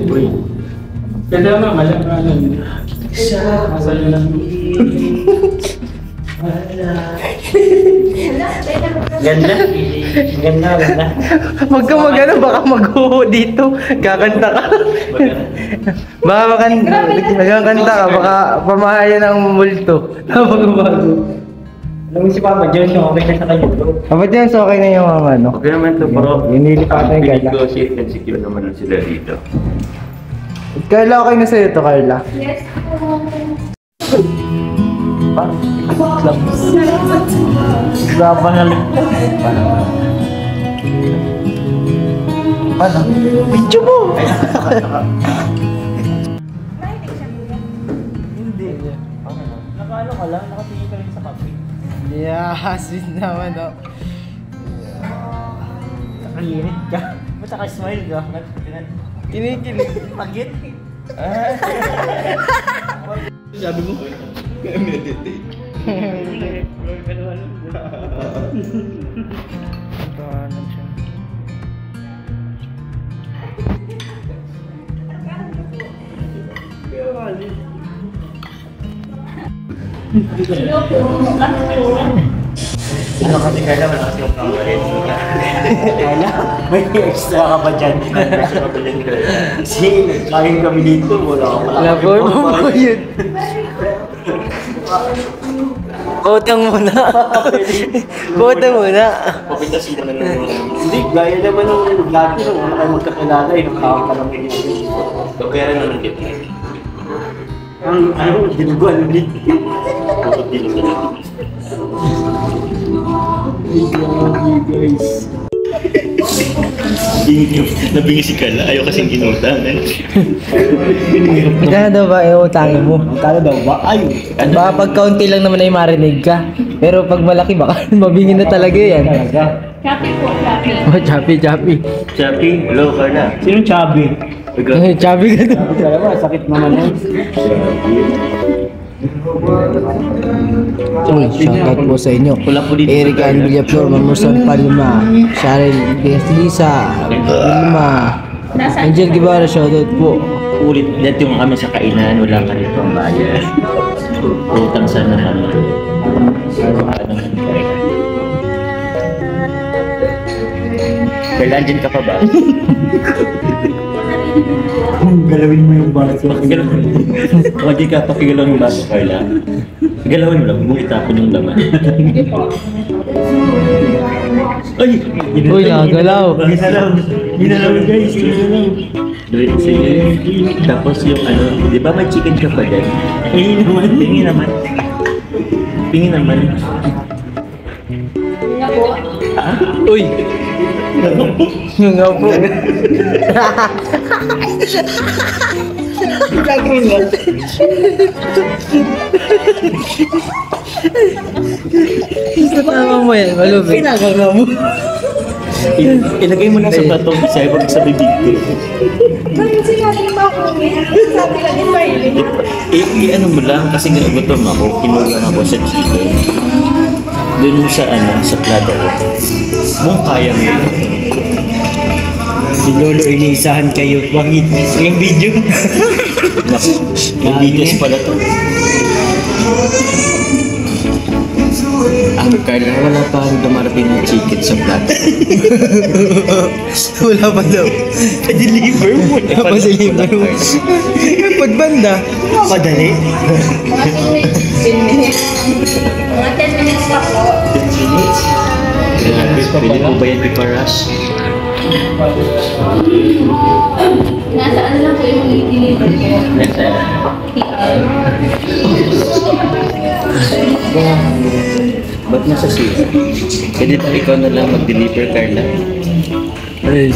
Uy. Ganda naman, malang. Masaya lang. Ganda. Ganda. Huwag ka mag-ano, baka mag-uho dito. Kakanta ka. Baka magkakanta ka, baka pamahaya ng multo. Napagabago. Alam mo si Papa John, yung okay na sa kanya bro. Kapag yan, so okay na yung mga ano. Okay naman to bro. Inilipat na yung Carla. Negotiate and secure naman sila dito. Carla, okay na sa'yo to, Carla. Yes po. Laban na lang. Ano? Video mo! Hindi. Nakaano ka lang, nakatingin ka rin sa kape. Yeah, sweet naman oh. Nakalinit ka. Ba't naka-smile ka? Kinikilig. Pagit. Sabi mo? Meditate. Ano kasi Carla, malakas yung panggalit. Carla, may extra ka ba dyan? Extra ka ba dyan, Carla? Kasi kain kami dito, wala ka pala. Labor mo yun. Botang muna. Botang muna. Papitasin mo na naman. Hindi, gaya naman ng dati nung wala kayo magkakilala eh, nung tawag ka lang kayo. Kaya naman dito. Ang ano, dinuguan ulit. Bakit dito na lang? Guys. Nabingi si Carla, ayaw kasing ginutangan. Magkano daw ba iutangin mo? Magkano daw ba? Ay! Baka pag kaunti lang naman ay marinig ka. Pero pag malaki baka mabingin na talaga yan. Chappy po, chappy. Oh, chappy. Chappy, hello Carla. Sino chubby? Chappy ka daw. Sabi ko, sakit naman yun. Uy, shoutout po sa inyo. Wala po dito. Eric Ann Villaflor, Mamerson Palma, Sharon Lisa, Vilma, Angel Guevara, shoutout po. Ulit, dati yung kami sa kainan, wala ka rito ang bayan. Utang sana naman. Ano naman kayo? Carla, andyan ka pa ba? Galawin mo yung baso. Huwag di ka pakigalawin yung baso, Carla. Galawin mo lang, huwag mong itapon yung laman. Ay! Uy, nakagalaw. Ginalaw guys, ginalaw. Sige. Tapos yung ano, di ba may chicken ka pa dyan? Tingin naman. Tingin naman. Tingin naman. Ha? Uy! Yung nga po. Gagawin lang. Tama mo yan, malupit. Pinagawa mo. Ilagay mo lang sa batong isa, huwag sa bibig ko. Kasi sabi mo ako, sabi ka ni Marley. Ano mo lang, kasi nga gutom ako, kinulang ako sa chicken. Doon sa sa plato ko. Mong kaya mo yun. Si Lolo, iniisahan kayo. Bakit? Yung video. Naku, yung bigas pala to. Carla, wala pa ang dumarating ng chicken sa plato. Wala pa daw. Pa-deliver mo. Pa-deliver mo. Pagbanda. Padali. Mga 10 minutes. Mga 10 minutes pa po. 10 minutes. Pwede po ba yan piparas? Nasa ano lang po yung i-deliver ko. Ba't nasa siya? Pwede pa ikaw na lang mag-deliver, Carla? Ay.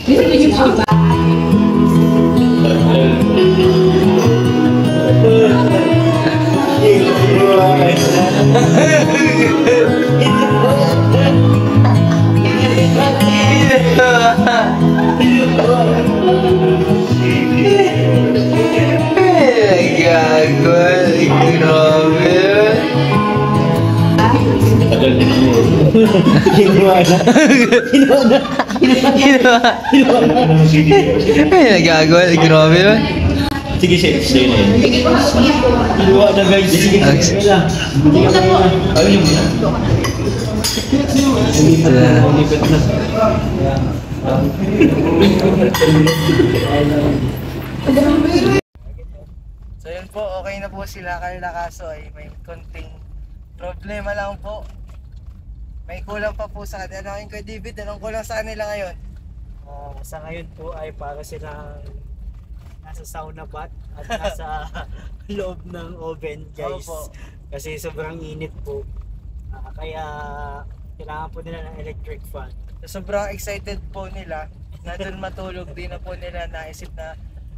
Gusto niyo po ba? Gago. Grabe. Tagal din mo. Kinuha na. Ay, nagagawa. Grabe ba? Sige, sa'yo na yun. Kinuha na guys. Sige, Alex. sige lang. Ayun yung Lipat na. So yun po, okay na po sila Carla, kaso ay may konting problema lang po. May kulang pa po sa kanila. Ano yung David, anong kulang sa kanila ngayon? Sa ngayon po ay para silang nasa sauna bath at nasa loob ng oven guys. Opo. Kasi sobrang init po. Kaya kailangan po nila ng electric fan. Sobrang excited po nila na doon matulog. Di na po nila naisip na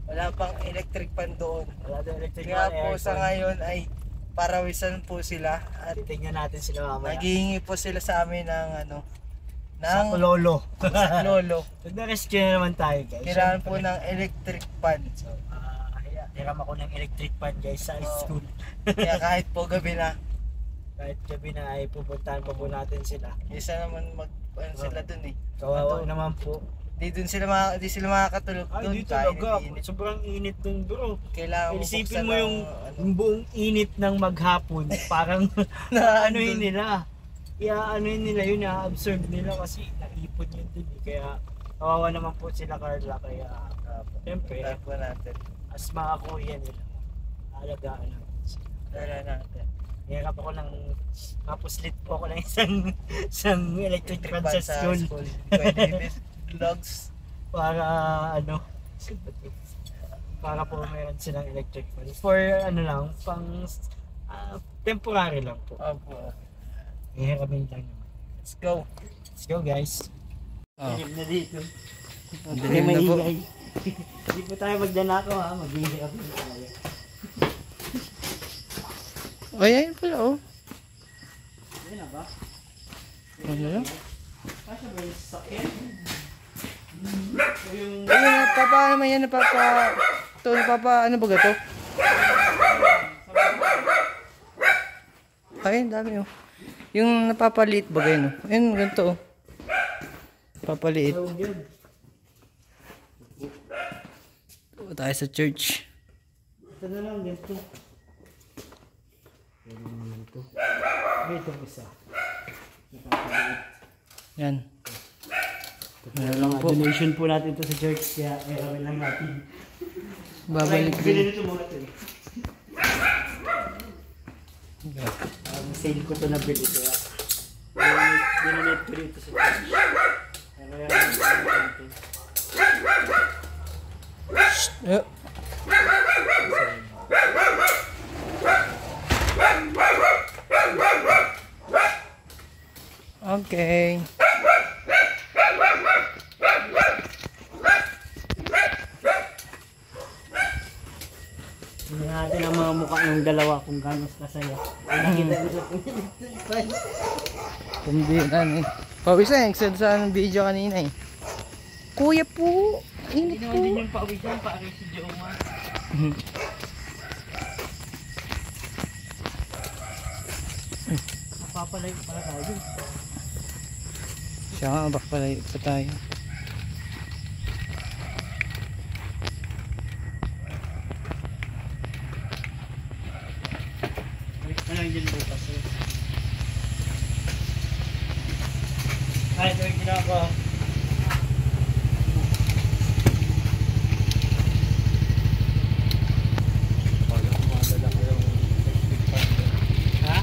wala pang electric pan doon. Wala daw electric Kaya fan, po aircon. sa ngayon ay parawisan po sila at Titignan natin sila mamaya. naghihingi po sila sa amin ng ano, Sa ng lolo. lolo. Pag na-rescue na naman tayo guys. Kailangan po ng electric pan. So, hiram ako ng electric fan guys sa Oo. school. Kaya kahit po gabi na, Kahit gabi na ay pupuntahan pa po natin sila. isa naman ano sila dun eh. Kawawa Ito. naman po. Di sila makakatulog Ay, dun dito kahit talaga. init. Sobrang init dun bro. Kailangan Isipin buksan mo ng, yung, ano, yung buong init ng maghapon. Parang na ano yun nila. Ano yun nila yun, na-absorb nila kasi naipon yun dun eh. Kaya kawawa naman po sila Carla. Kaya siyempre, Puntahan po natin. as mga kuya nila, alagaan natin sila. Dala natin. Hirap ako ng mapuslit po ako ng isang electric fan Pan sa school. Pwede vlogs. Para ano, para po meron silang electric fan. For ano lang, pang temporary lang po. Opo. Hihiramin lang naman. Let's go. Let's go guys. Oh. Na dito. Dilim na po. Hindi po tayo magdanako ha, maghihirap na tayo. Ay, ayun pala oh. Yan na ba? Ano lang? Kasya ba yung sakyan? O yung... Ayun, napapa, ano yan, ano ba gato? Ayun, dami oh. Yung napapaliit ba ganyan oh. Ayun, ganito oh. Papaliit. Oh, yun. Ito tayo sa church. Ito na lang, ganito. Ito naman ito. Ay, itong isa. Yan. Ano lang po. Donation po natin ito sa church, kaya kami lang natin. Babalik Bili din. nito muna ito. Sale ko ito na bili, kaya dinonate ko dito sa church. Kaya ito. Eh, okay. Hindi natin ang mga mukha ng dalawa kung gano'n kasaya. Ay, nakita ko sa Hindi na eh. Pawis na, extend sa video kanina eh. Kuya po, Hindi init po. naman din yung pawisan, parang si Joma. Napapalay pala tayo. Siya nga, baka pala pa tayo. Ano yung dyan bukas? Ay, ito yung ginagawa. Ha?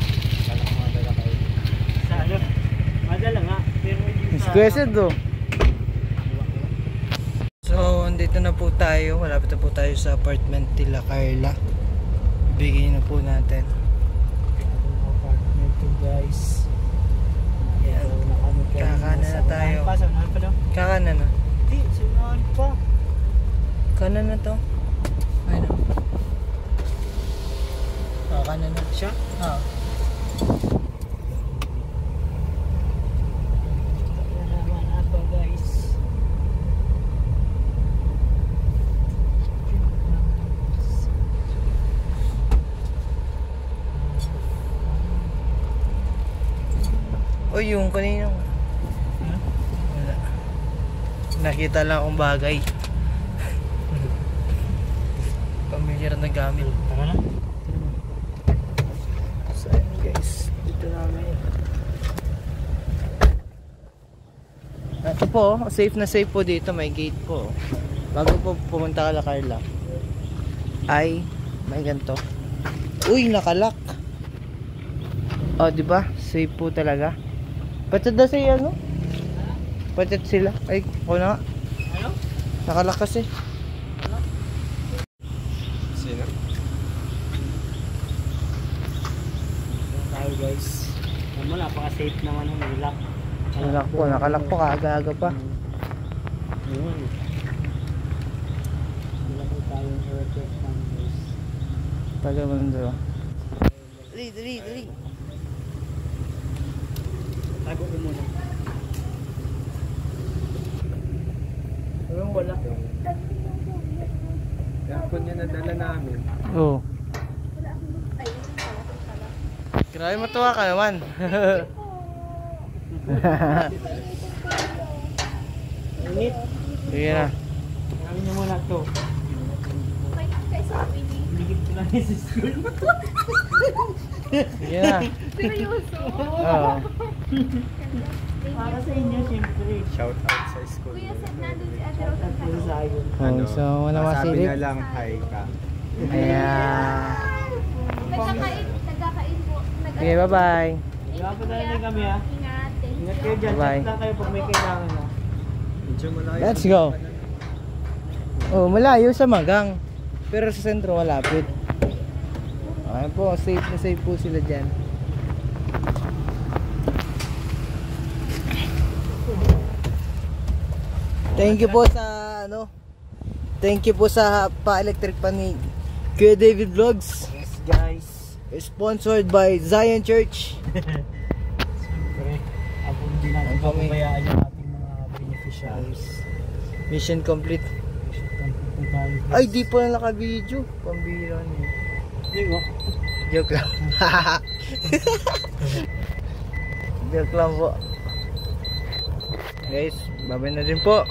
Sa ano? Madala nga, pero hindi sa... Squared do. So, andito na po tayo. Malapit na po tayo sa apartment nila Carla. Bigay na po natin. Apartment to guys. Yan. Kakanan na tayo. Saan pa daw? Kakanan na. Hindi, saan pa? Kanan na to. Ayun na. Kakanan na. Siya? Ah. Yan naman ako guys. O yung kanina. Wala. Nakita lang akong bagay. Familiar na gamit. Tara na. So ayun guys, dito namin. Ito po, safe na safe po dito, may gate po. Bago po pumunta ka la Carla, ay may ganito. Uy, nakalak. Oh, di ba? Safe po talaga. Patat na siya, ano? Patat sila. Ay, ako na nga. Ano? Nakalak kasi. Sino? Tayo guys. Alam mo, napaka-safe naman ng lock. Nakalak po, kaaga-aga pa. Yun. Wala po tayong aircheck numbers. Taga mo nandun. Dali, dali, dali. Tago ko muna. Walang wala. Aircon niya nadala namin. Oo. Grabe matuwa ka naman. Init. Sige na. Kami niyo muna to. Ligit ko lang sa school. Sige na. Seryoso? Oo. Para sa inyo, siyempre. Shout out sa school. Kuya Seth, nandun si Ate Rose ang Para sa akin. Oh, so wala masabi masilip. na lang hi ka. Ayan. Nagkakain po. Sige, bye-bye. Dapat kami ha. Ingat. Thank Ingat you. kayo dyan. Bye. Chat lang kayo pag may kailangan ha. Medyo malayo. Let's go. Oh, malayo sa Magang. Pero sa sentro malapit. Ayan po, safe na safe po sila dyan. Thank you po sa ano. Thank you po sa pa-electric pan ni Kuya David Vlogs. Yes guys. Sponsored by Zion Church. Siyempre, ako hindi natin Ang kami. papabayaan yung ating mga beneficiaries. Mission complete. Ay, di pa na naka-video. Pambira niyo. Hindi ko. Joke lang. Joke lang po. Guys, babay na din po.